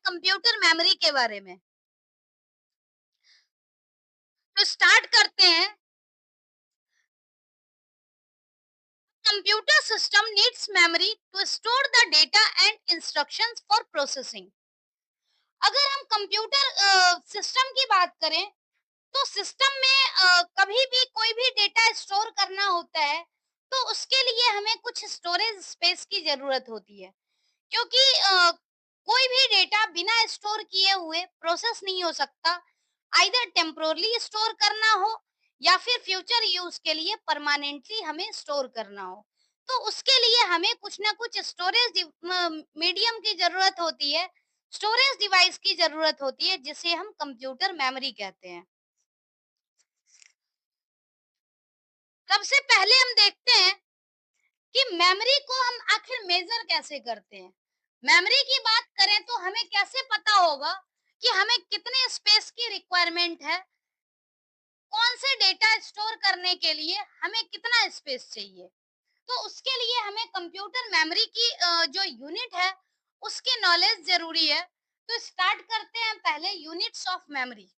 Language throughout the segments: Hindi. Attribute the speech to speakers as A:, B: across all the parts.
A: कंप्यूटर मेमोरी के बारे में। तो स्टार्ट करते हैं। Computer system needs memory to store the data and instructions for processing. अगर हम कंप्यूटर सिस्टम की बात करें तो सिस्टम में कभी भी कोई भी डेटा स्टोर करना होता है तो उसके लिए हमें कुछ स्टोरेज स्पेस की जरूरत होती है, क्योंकि कोई भी डेटा बिना स्टोर किए हुए प्रोसेस नहीं हो सकता। आइदर टेम्पोरली स्टोर करना हो या फिर फ्यूचर यूज के लिए परमानेंटली हमें स्टोर करना हो, तो उसके लिए हमें कुछ ना कुछ स्टोरेज मीडियम की जरूरत होती है, स्टोरेज डिवाइस की जरूरत होती है, जिसे हम कंप्यूटर मेमोरी कहते हैं। सबसे पहले हम देखते हैं कि मेमोरी को हम आखिर मेजर कैसे करते हैं। मेमोरी की बात करें तो हमें कैसे पता होगा कि हमें कितने स्पेस की रिक्वायरमेंट है, कौन से डेटा स्टोर करने के लिए हमें कितना स्पेस चाहिए। तो उसके लिए हमें कंप्यूटर मेमोरी की जो यूनिट है उसकी नॉलेज जरूरी है। तो स्टार्ट करते हैं पहले units of memory.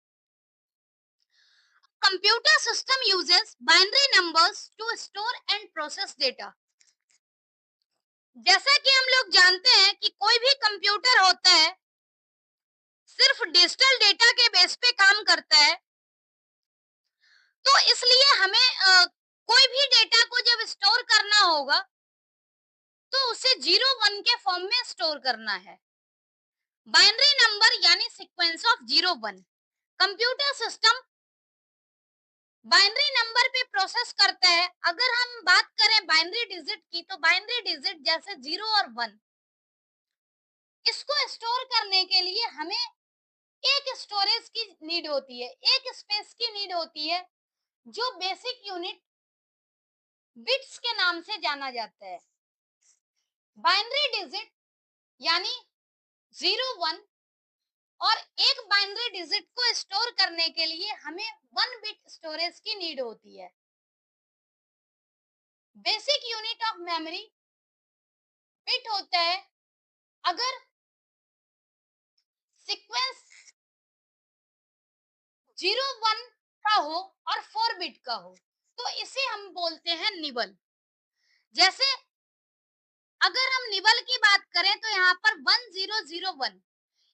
A: Computer system uses binary numbers to store and process data. जैसा कि हम लोग जानते हैं कि कोई भी कंप्यूटर होता है सिर्फ डिजिटल डेटा के बेस पे काम करता है, तो इसलिए हमें कोई भी डेटा को जब स्टोर करना होगा तो उसे 0 1 के फॉर्म में स्टोर करना है। बाइनरी नंबर यानी sequence of 0 1। Computer system binary number पे प्रोसेस करता है। अगर हम बात करें बाइनरी डिजिट की तो बाइनरी डिजिट जैसे 0 और 1, इसको स्टोर करने के लिए हमें एक स्टोरेज की नीड होती है, एक स्पेस की नीड होती है, जो बेसिक यूनिट बिट्स के नाम से जाना जाता है। बाइनरी डिजिट यानी 0 1 और एक बाइनरी डिजिट को स्टोर करने के लिए हमें 1 बिट स्टोरेज की नीड होती है। Basic unit of memory bit होता है। अगर सीक्वेंस 0 1 का हो और 4 बिट का हो तो इसे हम बोलते हैं निबल। जैसे अगर हम निबल की बात करें तो यहाँ पर 1001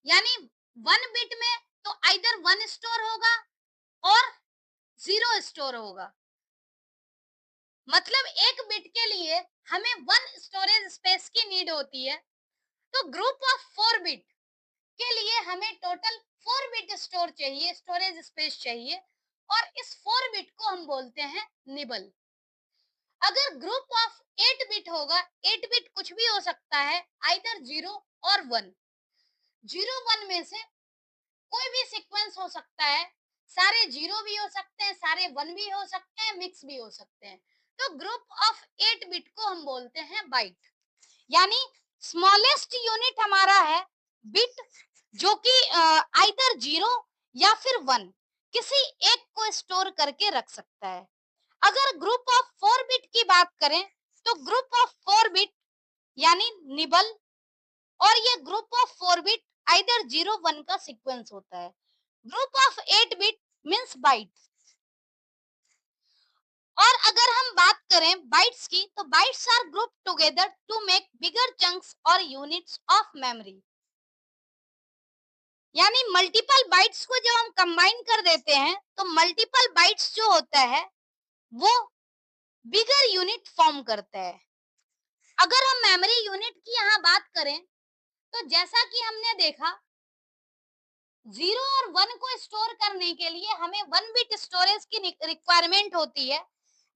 A: यानी 1 बिट में तो आइदर 1 स्टोर होगा और 0 स्टोर होगा। मतलब एक बिट के लिए हमें 1 स्टोरेज स्पेस की नीड होती है। तो ग्रुप ऑफ 4 बिट के लिए हमें टोटल 4 बिट स्टोर चाहिए, स्टोरेज स्पेस चाहिए, और इस 4 बिट को हम बोलते हैं निबल। अगर ग्रुप ऑफ 8 बिट होगा, 8 बिट कुछ भी हो सकता है, आइदर 0 और 1। 0 1 में से कोई भी सीक्वेंस हो सकता है, सारे 0 भी हो सकते हैं, सारे 1 भी हो सकते हैं, मिक्स भी हो सकते हैं। तो ग्रुप ऑफ 8 बिट को हम बोलते हैं बाइट। यानी स्मॉलेस्ट यूनिट हमारा है बिट, जो कि आइदर 0 या फिर 1 किसी एक को स्टोर करके रख सकता है। अगर ग्रुप ऑफ 4 बिट की बात करें तो ग्रुप ऑफ 4 बिट यानी निबल, और ये ग्रुप ऑफ 4 बिट आइदर 0 1 का सीक्वेंस होता है। Group of 8 bit means byte. और अगर हम बात करें बाइट्स की तो bytes are group together to make bigger chunks और यूनिट्स ऑफ मेमोरी। यानी मल्टीपल बाइट्स को जब हम कंबाइन कर देते हैं तो मल्टीपल बाइट्स जो होता है वो बिगर यूनिट फॉर्म करता है। अगर हम मेमोरी यूनिट की यहाँ बात करें तो जैसा कि हमने देखा 0 और 1 को स्टोर करने के लिए हमें 1 बिट स्टोरेज की रिक्वायरमेंट होती है,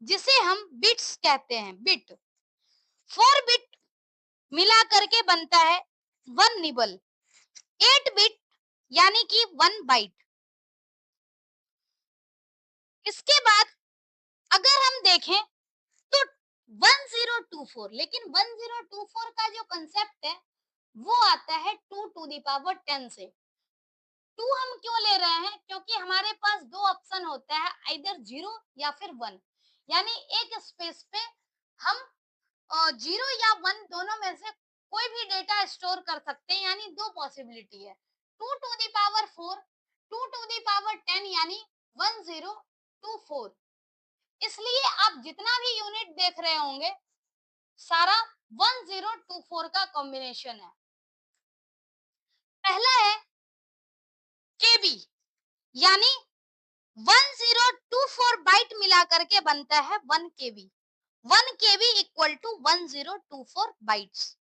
A: जिसे हम बिट्स कहते हैं, बिट। 4 बिट मिला करके बनता है 1 निबल। 8 बिट यानी कि 1 बाइट। इसके बाद अगर हम देखें तो 1024, लेकिन 1024 का जो कंसेप्ट है वो आता है 2 टू द पावर 10 से। 2 हम क्यों ले रहे हैं, क्योंकि हमारे पास दो ऑप्शन होता है, आइदर 0 या फिर 1। यानी एक स्पेस पे हम 0 या 1 दोनों में से कोई भी डेटा स्टोर कर सकते हैं, यानी दो पॉसिबिलिटी है। 2 to the power 4, 2 to the power 10 यानी 1024। इसलिए आप जितना भी यूनिट देख रहे होंगे सारा 1024 का कॉम्बिनेशन है। पहला है केबी, यानी 1024 बाइट मिला करके बनता है 1 KB. 1 KB equal to 1024 bytes.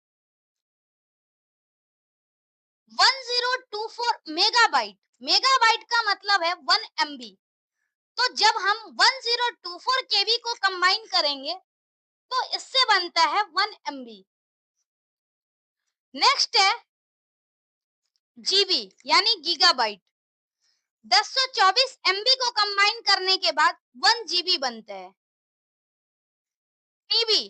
A: 1024 megabyte, megabyte का मतलब है 1 एमबी। तो जब हम 1024 केबी को कंबाइन करेंगे तो इससे बनता है 1 एमबी। नेक्स्ट है जीबी यानी गीगाबाइट। 1024 एमबी को कंबाइन करने के बाद 1 जीबी बनता है। TB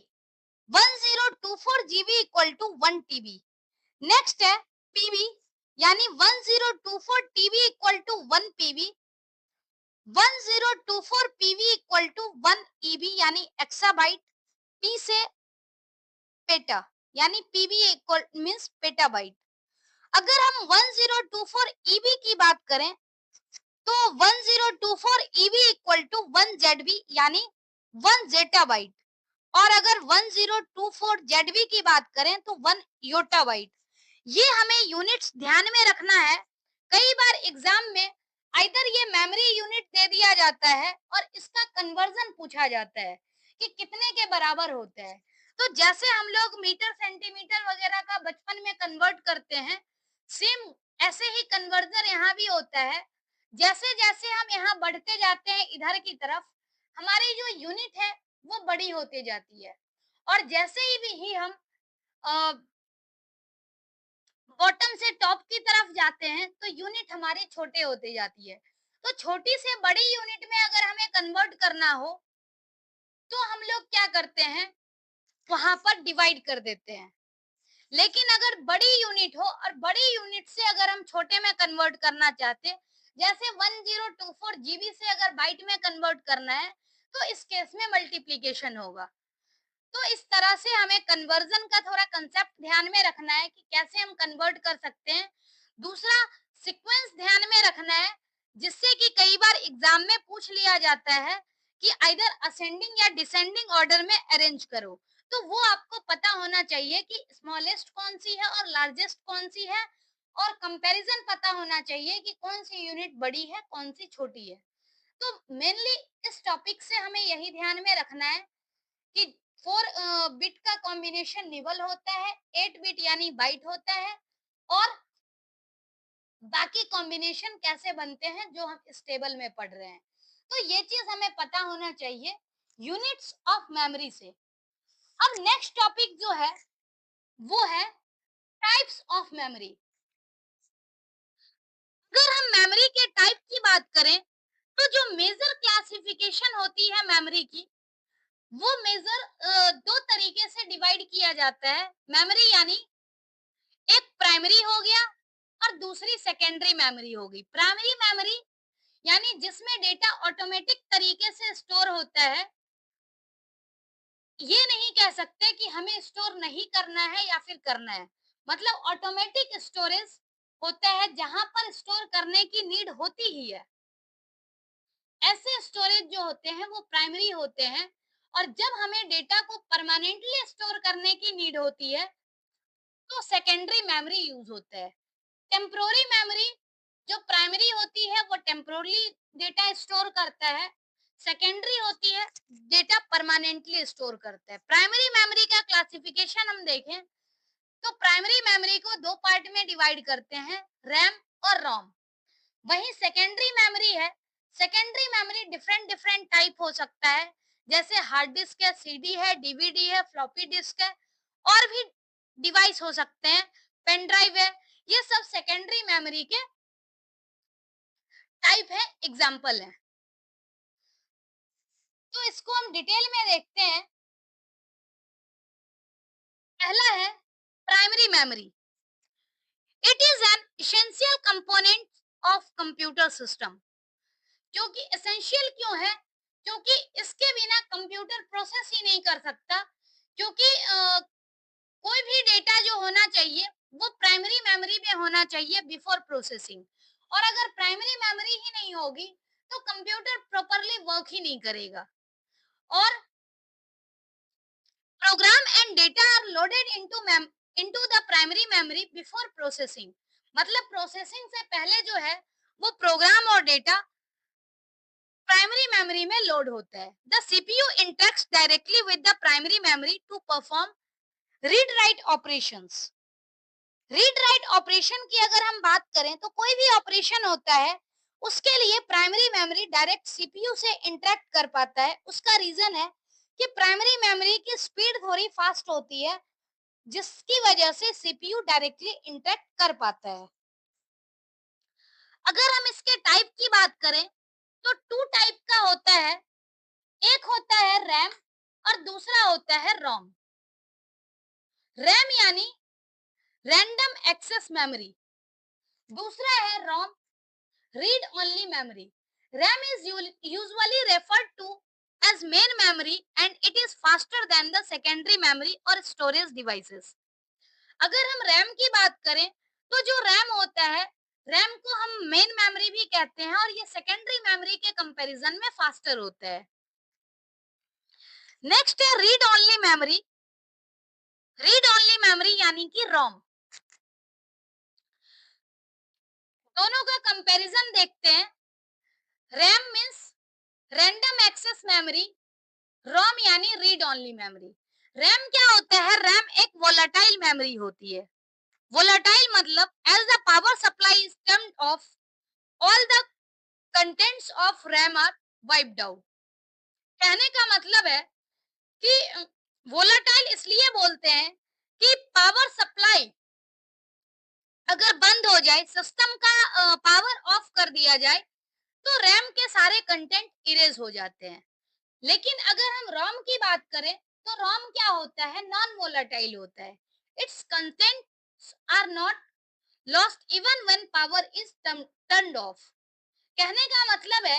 A: 1024 GB equal to 1 TB. Next है पीबी, यानी 1024 TB equal to 1 PB. 1024 PB equal to 1 EB यानी एक्साबाइट। पी से पेटा यानी पीबी इक्वल मींस पेटाबाइट। अगर हम 1024 ईबी की बात करें तो 1024 ईबी इक्वल टू 1 जेडबी यानी 1 जेटाबाइट। और अगर 1024 जेडबी की बात करें तो 1 योटाबाइट। ये हमें यूनिट्स ध्यान में रखना है। कई बार एग्जाम में आइदर ये मेमोरी यूनिट दे दिया जाता है और इसका कन्वर्जन पूछा जाता है कि कितने के बराबर होता है। तो जैसे हम लोग मीटर सेंटीमीटर वगैरह का बचपन में कन्वर्ट करते हैं, सेम ऐसे ही कन्वर्जन यहाँ भी होता है। जैसे जैसे हम यहाँ बढ़ते जाते हैं इधर की तरफ, हमारी जो यूनिट है वो बड़ी होती जाती है। और जैसे ही भी हम बॉटम से टॉप की तरफ जाते हैं तो यूनिट हमारी छोटे होते जाती है। तो छोटी से बड़ी यूनिट में अगर हमें कन्वर्ट करना हो तो हम लोग क्या करते हैं, वहां पर डिवाइड कर देते हैं। लेकिन अगर बड़ी यूनिट हो और बड़ी यूनिट से अगर हम छोटे में कन्वर्ट करना चाहते, जैसे 1024 जीबी से अगर बाइट में कन्वर्ट करना है तो इस केस में मल्टीप्लीकेशन होगा। तो इस तरह से हमें कन्वर्जन का थोड़ा कंसेप्ट ध्यान में रखना है कि कैसे हम कन्वर्ट कर सकते हैं। दूसरा, सीक्वेंस ध्यान में रखना है, जिससे कि कई बार एग्जाम में पूछ लिया जाता है कि आइदर असेंडिंग या डिसेंडिंग ऑर्डर में अरेंज करो। तो वो आपको पता होना चाहिए कि स्मॉलेस्ट कौन सी है और लार्जेस्ट कौन सी है, और कंपैरिजन पता होना चाहिए कि कौन सी यूनिट बड़ी है कौन सी छोटी है। तो मेनली इस टॉपिक से हमें यही ध्यान में रखना है कि 4 बिट का कॉम्बिनेशन निबल होता है, 8 बिट यानी बाइट होता है, और बाकी कॉम्बिनेशन कैसे बनते हैं जो हम इस टेबल में पढ़ रहे हैं। तो ये चीज हमें पता होना चाहिए यूनिट्स ऑफ मेमोरी से। अब नेक्स्ट टॉपिक जो है वो है टाइप्स ऑफ मेमोरी। अगर हम मेमोरी के टाइप की बात करें तो जो मेजर क्लासिफिकेशन होती है मेमोरी की, वो मेजर 2 तरीके से डिवाइड किया जाता है मेमोरी, यानी एक प्राइमरी हो गया और दूसरी सेकेंडरी मेमोरी होगी। प्राइमरी मेमोरी यानी जिसमें डेटा ऑटोमेटिक तरीके से स्टोर होता है। ये नहीं कह सकते कि हमें स्टोर नहीं करना है या फिर करना है, मतलब ऑटोमेटिक स्टोरेज होता है जहां पर स्टोर करने की नीड होती ही है। ऐसे स्टोरेज जो होते हैं वो प्राइमरी होते हैं। और जब हमें डेटा को परमानेंटली स्टोर करने की नीड होती है तो सेकेंडरी मेमोरी यूज होता है। टेम्पोररी मेमोरी जो प्राइमरी होती है वो टेम्पोरली डेटा स्टोर करता है, सेकेंडरी होती है डेटा परमानेंटली स्टोर करता है। प्राइमरी मेमोरी का क्लासिफिकेशन हम देखें तो प्राइमरी मेमोरी को 2 पार्ट में डिवाइड करते हैं, रैम और रोम। वहीं सेकेंडरी मेमोरी है, secondary memory different different type हो सकता है, जैसे हार्ड डिस्क है, सीडी है, डीवीडी है, फ्लॉपी डिस्क है, और भी डिवाइस हो सकते हैं, पेन ड्राइव है। ये सब सेकेंडरी मेमोरी के टाइप है, एग्जाम्पल है। तो इसको हम डिटेल में देखते हैं। पहला है primary memory. It is an essential component of computer system. क्योंकि एसेंशियल क्यों है, क्योंकि इसके बिना कंप्यूटर प्रोसेस ही नहीं कर सकता। क्योंकि कोई भी डेटा जो होना चाहिए वो प्राइमरी मेमोरी में होना चाहिए बिफोर प्रोसेसिंग। और अगर प्राइमरी मेमोरी ही नहीं होगी तो कंप्यूटर प्रॉपरली वर्क ही नहीं करेगा। और program and data are loaded into the primary memory before processing। मतलब प्रोसेसिंग से पहले जो है वो प्रोग्राम और डेटा प्राइमरी मेमोरी में लोड होता है। The CPU interacts directly with the primary memory to perform read write operations. Read write operation की अगर हम बात करें तो कोई भी ऑपरेशन होता है उसके लिए प्राइमरी मेमोरी डायरेक्ट सीपीयू से इंटरेक्ट कर पाता है। उसका रीजन है कि प्राइमरी मेमोरी की स्पीड थोड़ी फास्ट होती है, जिसकी वजह से सीपीयू डायरेक्टली इंटरेक्ट कर पाता है। अगर हम इसके टाइप की बात करें तो टू टाइप का होता है। एक होता है रैम और दूसरा होता है रोम। रैम यानी रैंडम एक्सेस मेमोरी, दूसरा है ROM, read only memory. RAM is usually referred to as main memory and it is faster than the secondary memory or storage devices। अगर हम RAM की बात करें तो जो RAM होता है, RAM को हम मेन मेमोरी भी कहते हैं और ये सेकेंडरी मेमोरी के कंपैरिजन में फास्टर होता है। नेक्स्ट है read only memory. Read only memory यानी कि रोम। दोनों का कंपैरिजन देखते हैं। RAM means random access memory, ROM यानी रीड ओनली मेमोरी। रैम क्या होता है? रैम एक वोलेटाइल मेमोरी होती है। वोलेटाइल मतलब as the power supply is turned off all the contents of RAM are wiped out. कहने का मतलब है कि वोलेटाइल इसलिए बोलते हैं कि पावर सप्लाई अगर बंद हो जाए, सिस्टम का पावर ऑफ कर दिया जाए तो रैम के सारे कंटेंट इरेज हो जाते हैं। लेकिन अगर हम रोम की बात करें तो रोम क्या होता है? नॉन वोलेटाइल होता है। Its contents are not lost even when power is turned off. कहने का मतलब है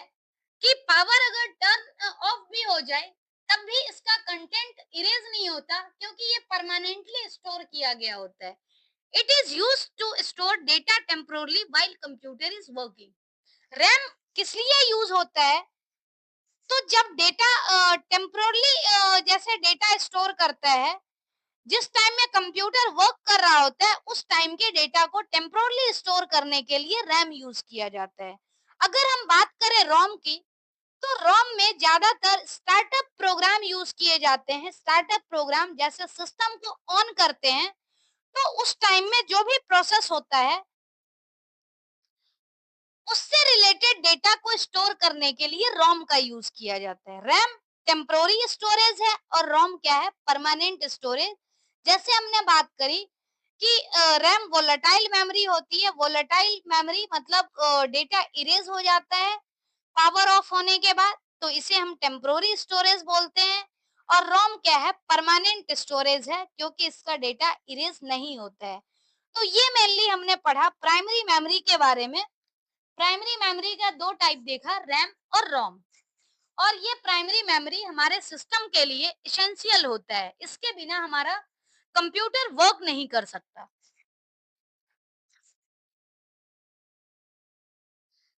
A: कि पावर अगर टर्न ऑफ भी हो जाए तब भी इसका कंटेंट इरेज नहीं होता, क्योंकि ये परमानेंटली स्टोर किया गया होता है। It is used to store data temporarily while computer is working. RAM किस लिए यूज होता है? तो जब डेटा टेम्पोरली जैसे डेटा स्टोर करता है, जिस टाइम में कंप्यूटर वर्क कर रहा होता है उस टाइम के डेटा को टेम्पोरली स्टोर करने के लिए रैम यूज किया जाता है। अगर हम बात करें रोम की तो रोम में ज्यादातर स्टार्टअप प्रोग्राम यूज किए जाते हैं। स्टार्टअप प्रोग्राम जैसे सिस्टम को ऑन करते हैं तो उस टाइम में जो भी प्रोसेस होता है उससे रिलेटेड डेटा को स्टोर करने के लिए रोम का यूज किया जाता है। रैम टेम्पोररी स्टोरेज है और रोम क्या है? Permanent storage. जैसे हमने बात करी कि रैम वोलेटाइल मेमोरी होती है। वोलेटाइल मेमोरी मतलब डेटा इरेज हो जाता है पावर ऑफ होने के बाद, तो इसे हम टेम्पोररी स्टोरेज बोलते हैं। और रोम क्या है? परमानेंट स्टोरेज है, क्योंकि इसका डेटा इरेज नहीं होता है। तो ये मेनली हमने पढ़ा प्राइमरी मेमोरी के बारे में। प्राइमरी मेमोरी का दो टाइप देखा, रैम और रोम। और ये प्राइमरी मेमोरी हमारे सिस्टम के लिए इसेंशियल होता है, इसके बिना हमारा कंप्यूटर वर्क नहीं कर सकता।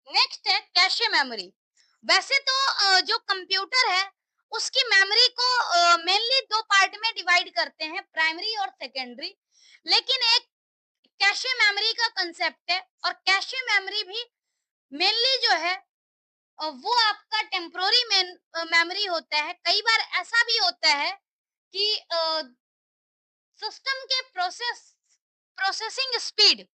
A: नेक्स्ट है कैशे मेमोरी। वैसे तो जो कंप्यूटर है उसकी मेमोरी को मेनली दो पार्ट में डिवाइड करते हैं, प्राइमरी और सेकेंडरी। लेकिन एक कैशे मेमोरी का कंसेप्ट है और कैशे मेमोरी भी मेनली जो है वो आपका टेम्पोररी मेमोरी होता है। कई बार ऐसा भी होता है कि सिस्टम के प्रोसेसिंग स्पीड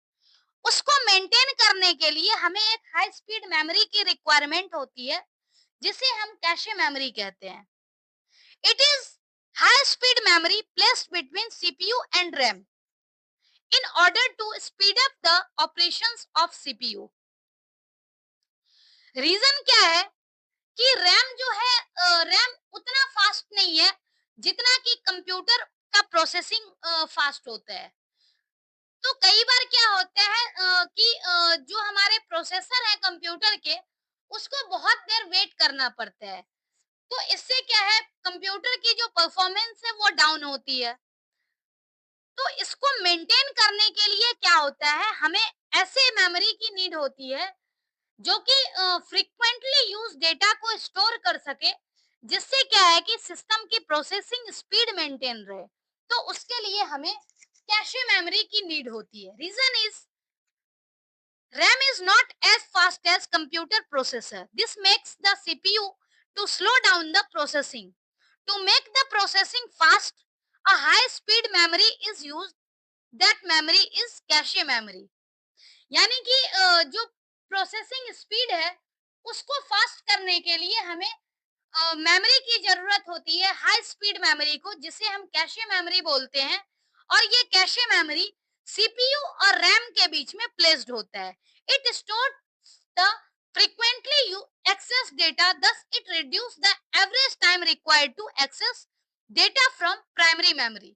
A: उसको मेंटेन करने के लिए हमें एक हाई स्पीड मेमोरी की रिक्वायरमेंट होती है, जिसे हम कैशे मेमोरी कहते हैं। It is high speed memory placed between CPU and RAM in order to speed up the operations of CPU. Reason क्या है कि रैम जो है, रैम उतना फास्ट नहीं है जितना कि कंप्यूटर का प्रोसेसिंग फास्ट होता है। तो कई बार क्या होता है कि जो हमारे प्रोसेसर है कंप्यूटर के उसको बहुत देर वेट करना पड़ता है। तो इससे क्या है, कंप्यूटर की जो परफॉर्मेंस है वो डाउन होती है। तो इसको मेंटेन करने के लिए क्या होता है, हमें ऐसे मेमोरी की नीड होती है जो कि फ्रीक्वेंटली यूज डेटा को स्टोर कर सके, जिससे क्या है कि सिस्टम की प्रोसेसिंग स्पीड मेंटेन रहे। तो उसके लिए हमें कैशे मेमोरी की नीड होती है। Reason is RAM is not as fast as computer processor. This makes the CPU to slow down the processing. To make the processing fast, a high speed memory is used. That memory is cache memory. यानी कि जो प्रोसेसिंग स्पीड है उसको फास्ट करने के लिए हमें मेमोरी की जरूरत होती है, हाई स्पीड मेमोरी को, जिसे हम कैशे मेमोरी बोलते हैं। और ये कैशे मेमोरी सीपीयू और रैम के बीच में प्लेस्ड होता है। It store the frequently you access data, thus it reduce the average time required to access data from primary memory।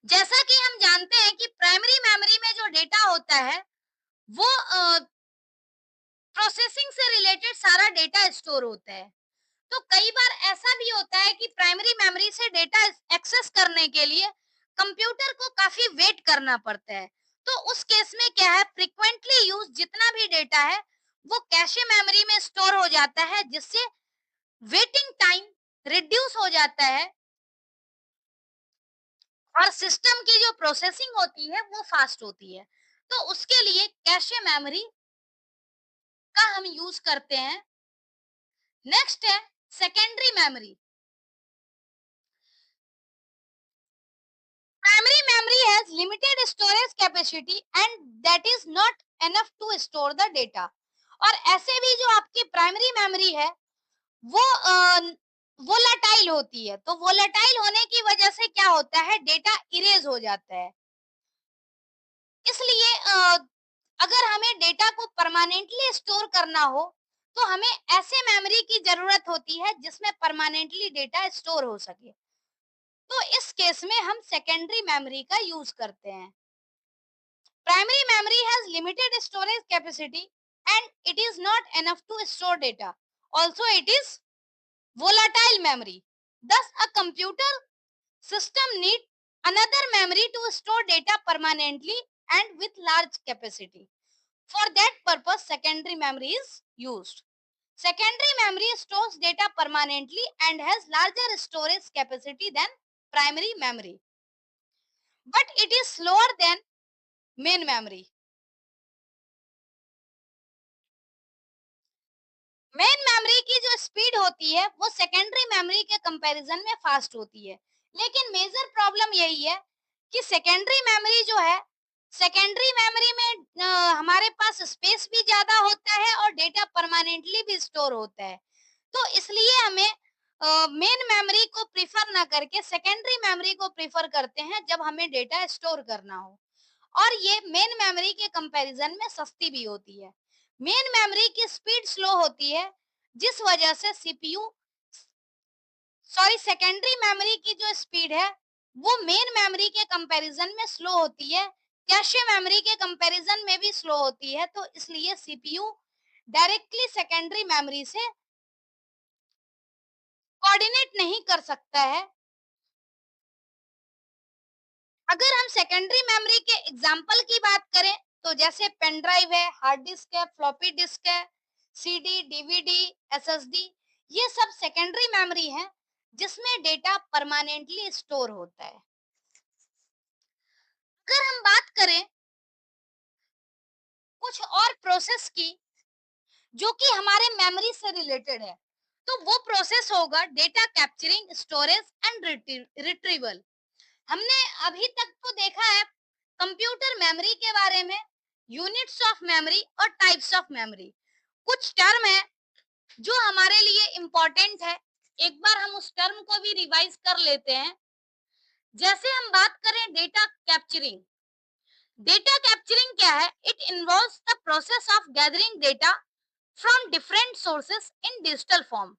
A: जैसा कि हम जानते हैं कि प्राइमरी मेमोरी में जो डेटा होता है वो प्रोसेसिंग से रिलेटेड सारा डेटा स्टोर होता है। तो कई बार ऐसा भी होता है कि प्राइमरी मेमोरी से डेटा एक्सेस करने के लिए कंप्यूटर को काफी वेट करना पड़ता है। तो उस केस में क्या है, फ्रीक्वेंटली यूज जितना भी डेटा है वो कैशे मेमोरी में स्टोर हो जाता है, जिससे वेटिंग टाइम रिड्यूस हो जाता है और सिस्टम की जो प्रोसेसिंग होती है वो फास्ट होती है। तो उसके लिए कैशे मेमोरी का हम यूज करते हैं। नेक्स्ट है secondary memory. Primary memory has limited storage capacity and that is not enough to store the data। और ऐसे भी जो आपकी प्राइमरी मेमोरी है वो वोलाटाइल होती है। तो वोलाटाइल होने की वजह से क्या होता है, डेटा इरेज हो जाता है। इसलिए अगर हमें डेटा को परमानेंटली स्टोर करना हो तो हमें ऐसे मेमोरी की जरूरत होती है जिसमें परमानेंटली डेटा स्टोर हो सके। तो इस केस में हम सेकेंडरी मेमोरी का यूज करते हैं। Primary memory has limited storage capacity and it is not enough to store data. Also, it is volatile memory. Thus, a computer system needs another memory to store data permanently and with large capacity. For that purpose, secondary memory is used. Secondary memory stores data permanently and has larger storage capacity than primary memory. But it is slower than main memory. Main memory की जो स्पीड होती है वो सेकेंडरी मेमोरी के कंपैरिजन में फास्ट होती है। लेकिन मेजर प्रॉब्लम यही है कि सेकेंडरी मेमोरी जो है, सेकेंडरी मेमोरी में हमारे पास स्पेस भी ज्यादा होता है और डेटा परमानेंटली भी स्टोर होता है। तो इसलिए हमें मेन मेमोरी को प्रीफर ना करके सेकेंडरी मेमोरी को प्रीफर करते हैं जब हमें डेटा स्टोर करना हो। और ये मेन मेमोरी के कंपैरिजन में सस्ती भी होती है। मेन मेमोरी की स्पीड स्लो होती है, जिस वजह से सीपीयू सेकेंडरी मेमोरी की जो स्पीड है वो मेन मेमोरी के कंपैरिजन में स्लो होती है, कैशे मेमोरी के कंपैरिजन में भी स्लो होती है। तो इसलिए सीपीयू डायरेक्टली सेकेंडरी मेमोरी से कोऑर्डिनेट नहीं कर सकता है। अगर हम सेकेंडरी मेमोरी के एग्जाम्पल की बात करें तो जैसे पेन ड्राइव है, हार्ड डिस्क है, फ्लॉपी डिस्क है, सीडी, डीवीडी, एसएसडी, ये सब सेकेंडरी मेमोरी है जिसमें डेटा परमानेंटली स्टोर होता है। अगर हम बात करें कुछ और प्रोसेस की जो कि हमारे मेमोरी से रिलेटेड है, तो वो प्रोसेस होगा data capturing, storage and retrieval. हमने अभी तक तो देखा है कंप्यूटर मेमोरी के बारे में, यूनिट्स ऑफ मेमोरी और टाइप्स ऑफ मेमोरी। कुछ टर्म है जो हमारे लिए इम्पोर्टेंट है, एक बार हम उस टर्म को भी रिवाइज कर लेते हैं। जैसे हम बात करें डेटा कैप्चरिंग। डेटा कैप्चरिंग क्या है, it involves the process of gathering data from different sources in digital form.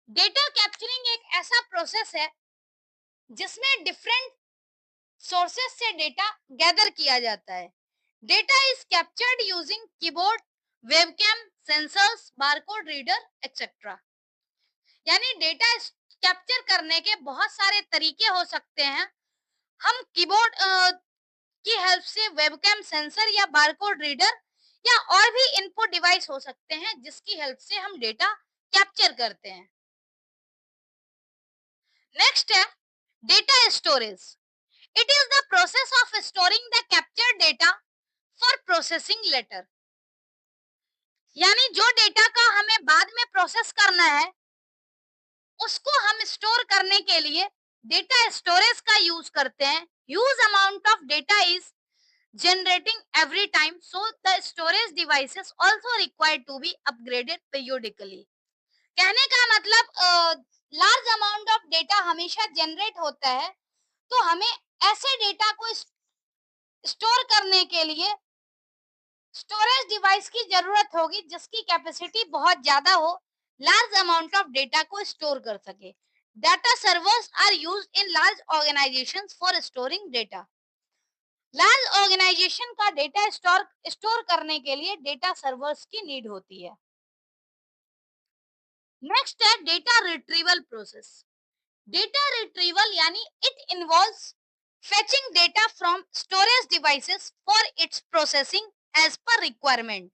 A: Data capturing एक ऐसा प्रोसेस है जिसमें डिफरेंट सोर्सेस से डेटा गैदर किया जाता है। Data is captured using keyboard, webcam, sensors, barcode reader etcetera. यानी डेटा कैप्चर करने के बहुत सारे तरीके हो सकते हैं। हम कीबोर्ड की हेल्प से वेबकैम सेंसर या बारकोड रीडर या और भी इनपुट डिवाइस हो सकते हैं जिसकी हेल्प से हम डेटा कैप्चर करते हैं। नेक्स्ट है data storage. It is the process of storing the captured data for processing later. यानी जो डेटा का हमें बाद में प्रोसेस करना है उसको हम स्टोर करने के लिए डेटा स्टोरेज का यूज करते हैं। Huge amount of data is generating every time, so the storage devices also required to be upgraded periodically। कहने का मतलब लार्ज अमाउंट ऑफ डेटा हमेशा जनरेट होता है, तो हमें ऐसे डेटा को स्टोर करने के लिए स्टोरेज डिवाइस की जरूरत होगी जिसकी कैपेसिटी बहुत ज्यादा हो, लार्ज अमाउंट ऑफ डेटा को स्टोर कर सके। Data servers are used in large organisations for storing data. Large organisation का डेटा स्टोर करने के लिए डेटा सर्वर्स की नीड होती है। नेक्स्ट है data retrieval process. Data retrieval यानी it involves fetching data from storage devices for its processing as per requirement।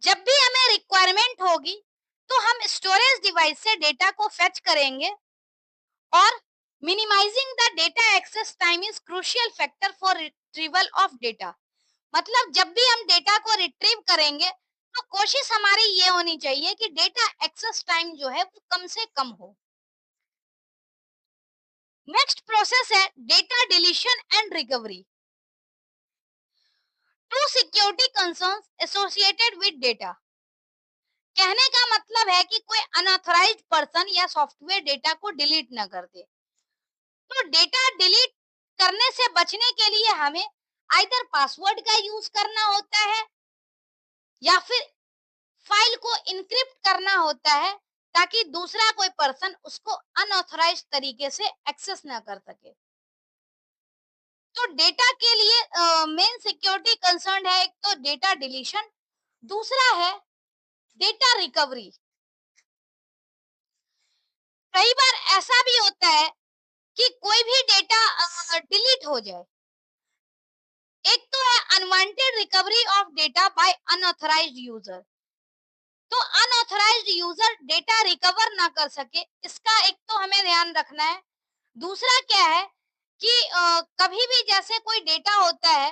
A: जब भी हमें रिक्वायरमेंट होगी तो हम स्टोरेज डिवाइस से डेटा को फेच करेंगे और minimising the data access time is crucial factor for retrieval of data. मतलब जब भी हम डेटा को रिट्रीव करेंगे तो कोशिश हमारी ये होनी चाहिए कि डेटा एक्सेस टाइम जो है वो कम से कम हो। नेक्स्ट प्रोसेस है data deletion and recovery. To security concerns associated with data. कहने का मतलब है कि कोई अनऑथराइज्ड पर्सन या सॉफ्टवेयर डेटा को डिलीट ना कर दे। तो डेटा डिलीट करने से बचने के लिए हमें आइदर पासवर्ड का यूज करना होता है या फिर फाइल को इनक्रिप्ट करना होता है ताकि दूसरा कोई पर्सन उसको अनऑथराइज्ड तरीके से एक्सेस ना कर सके। तो डेटा के लिए मेन सिक्योरिटी कंसर्न है, एक तो डेटा डिलीशन, दूसरा है डेटा रिकवरी। कई बार ऐसा भी होता है कि कोई भी डेटा डिलीट हो जाए। एक तो है unwanted recovery of data by unauthorised user. तो अनऑथराइज्ड यूजर डेटा रिकवर ना कर सके, इसका एक तो हमें ध्यान रखना है। दूसरा क्या है कि कभी भी जैसे कोई डेटा होता है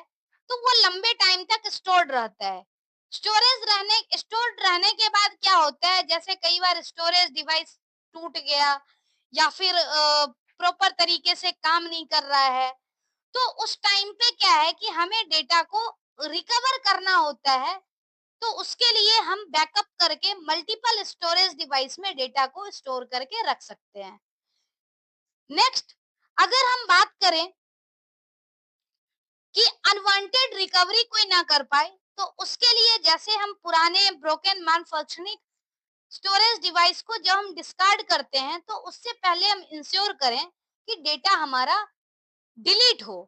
A: तो वो लंबे टाइम तक स्टोर्ड रहता है। स्टोर्ड रहने के बाद क्या होता है, जैसे कई बार स्टोरेज डिवाइस टूट गया या फिर प्रॉपर तरीके से काम नहीं कर रहा है, तो उस टाइम पे क्या है कि हमें डेटा को रिकवर करना होता है। तो उसके लिए हम बैकअप करके मल्टीपल स्टोरेज डिवाइस में डेटा को स्टोर करके रख सकते हैं। नेक्स्ट, अगर हम बात करें कि अनवांटेड रिकवरी कोई ना कर पाए, तो उसके लिए जैसे हम पुराने ब्रोकन मान फंक्शनिंग स्टोरेज डिवाइस को जब हम डिस्कार्ड करते हैं तो उससे पहले हम इंश्योर करें कि डेटा हमारा डिलीट हो।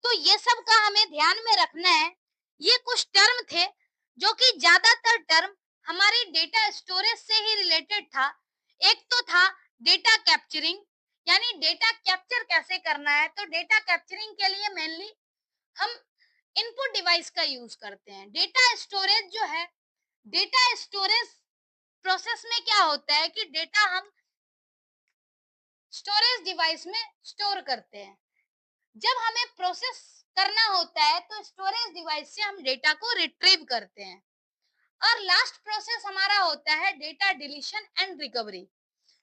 A: तो ये सब का हमें ध्यान में रखना है। ये कुछ टर्म थे जो कि ज्यादातर टर्म हमारे डेटा स्टोरेज से ही रिलेटेड था। एक तो था डेटा कैप्चरिंग, यानी डेटा कैप्चर कैसे करना है। तो डेटा कैप्चरिंग के लिए मेनली हम इनपुट डिवाइस का यूज करते हैं। डेटा स्टोरेज जो है, डेटा स्टोरेज प्रोसेस में क्या होता है कि डेटा हम स्टोरेज डिवाइस में स्टोर करते हैं। जब हमें प्रोसेस करना होता है तो स्टोरेज डिवाइस से हम डेटा को रिट्रीव करते हैं। और लास्ट प्रोसेस हमारा होता है डेटा डिलीशन एंड रिकवरी।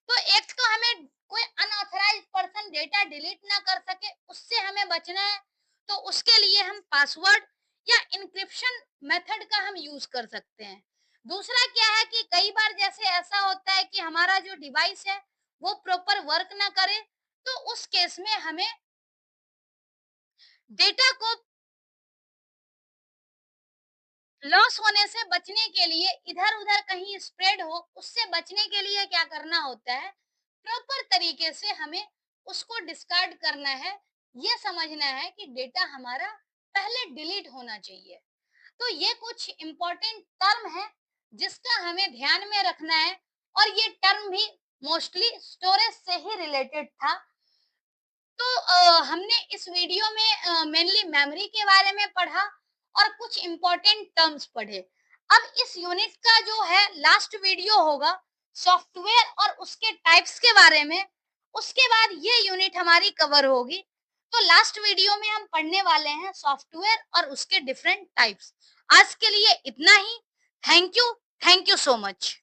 A: तो एक तो हमें कोई अनऑथराइज्ड पर्सन डेटा डिलीट ना कर सके, उससे हमें बचना है। तो उसके लिए हम पासवर्ड या इंक्रिप्शन मेथड का हम यूज कर सकते हैं। दूसरा क्या है कि कई बार जैसे ऐसा होता है कि हमारा जो डिवाइस है वो प्रॉपर वर्क ना करे, तो उस केस में हमें डेटा को लॉस होने से बचने के लिए, इधर उधर कहीं स्प्रेड हो उससे बचने के लिए क्या करना होता है, प्रॉपर तरीके से हमें उसको डिस्कार्ड करना है। ये समझना है कि डेटा हमारा पहले डिलीट होना चाहिए। तो ये कुछ इंपॉर्टेंट टर्म है जिसका हमें ध्यान में रखना है। और ये टर्म भी मोस्टली स्टोरेज से ही रिलेटेड था। तो हमने इस वीडियो में मेनली मेमोरी के बारे में पढ़ा और कुछ इम्पोर्टेंट टर्म्स पढ़े। अब इस यूनिट का जो है लास्ट वीडियो होगा सॉफ्टवेयर और उसके टाइप्स के बारे में। उसके बाद ये यूनिट हमारी कवर होगी। तो लास्ट वीडियो में हम पढ़ने वाले हैं सॉफ्टवेयर और उसके डिफरेंट टाइप्स। आज के लिए इतना ही। Thank you so much.